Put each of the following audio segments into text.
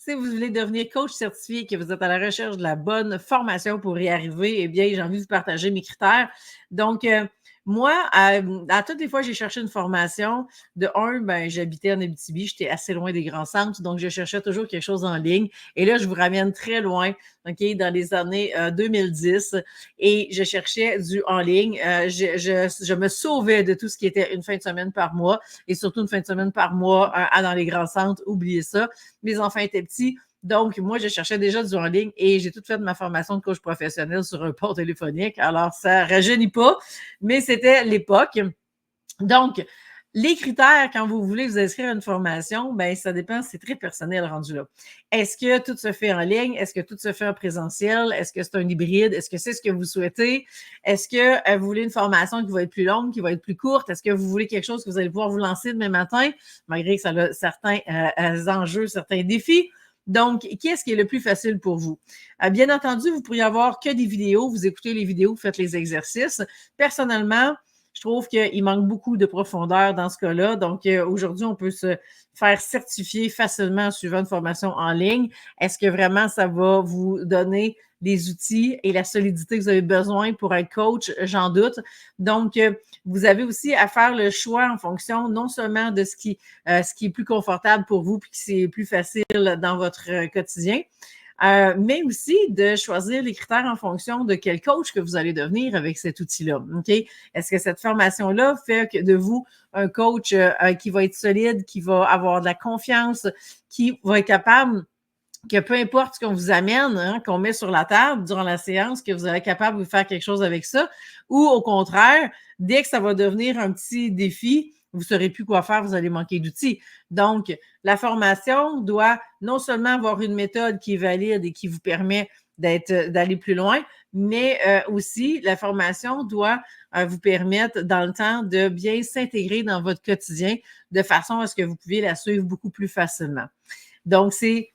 Si vous voulez devenir coach certifié et que vous êtes à la recherche de la bonne formation pour y arriver, eh bien, j'ai envie de vous partager mes critères. Donc, moi, à toutes les fois, j'ai cherché une formation. De un, ben, j'habitais en Abitibi, j'étais assez loin des grands centres, donc je cherchais toujours quelque chose en ligne. Et là, je vous ramène très loin, OK, dans les années 2010, et je cherchais du en ligne. Je me sauvais de tout ce qui était une fin de semaine par mois, et surtout une fin de semaine par mois dans les grands centres. Oubliez ça. Mes enfants étaient petits. Donc, moi, je cherchais déjà du en ligne et j'ai tout fait de ma formation de coach professionnel sur un port téléphonique. Alors, ça rajeunit pas, mais c'était l'époque. Donc, les critères, quand vous voulez vous inscrire à une formation, ben ça dépend, c'est très personnel rendu là. Est-ce que tout se fait en ligne? Est-ce que tout se fait en présentiel? Est-ce que c'est un hybride? Est-ce que c'est ce que vous souhaitez? Est-ce que vous voulez une formation qui va être plus longue, qui va être plus courte? Est-ce que vous voulez quelque chose que vous allez pouvoir vous lancer demain matin, malgré que ça a certains enjeux, certains défis? Donc, qu'est-ce qui est le plus facile pour vous? Bien entendu, vous pourriez avoir que des vidéos, vous écoutez les vidéos, vous faites les exercices. Personnellement, je trouve qu'il manque beaucoup de profondeur dans ce cas-là. Donc, aujourd'hui, on peut se faire certifier facilement en suivant une formation en ligne. Est-ce que vraiment ça va vous donner les outils et la solidité que vous avez besoin pour être coach? J'en doute. Donc, vous avez aussi à faire le choix en fonction non seulement de ce qui est plus confortable pour vous puis que c'est plus facile dans votre quotidien, mais aussi de choisir les critères en fonction de quel coach que vous allez devenir avec cet outil-là. OK? Est-ce que cette formation-là fait de vous un coach qui va être solide, qui va avoir de la confiance, qui va être capable que peu importe ce qu'on vous amène, hein, qu'on met sur la table durant la séance, que vous allez être capable de faire quelque chose avec ça, ou au contraire, dès que ça va devenir un petit défi, vous ne saurez plus quoi faire, vous allez manquer d'outils. Donc, la formation doit non seulement avoir une méthode qui est valide et qui vous permet d'aller plus loin, mais aussi la formation doit vous permettre dans le temps de bien s'intégrer dans votre quotidien de façon à ce que vous puissiez la suivre beaucoup plus facilement. Donc, c'est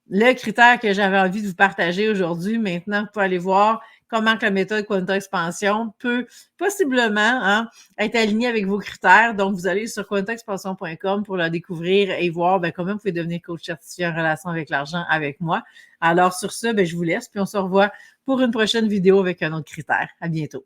le critère que j'avais envie de vous partager aujourd'hui. Maintenant, vous pouvez aller voir comment que la méthode Quanta Expansion peut possiblement être alignée avec vos critères. Donc, vous allez sur quantaexpansion.com pour la découvrir et voir comment vous pouvez devenir coach certifié en relation avec l'argent avec moi. Alors, sur ce, je vous laisse, puis on se revoit pour une prochaine vidéo avec un autre critère. À bientôt.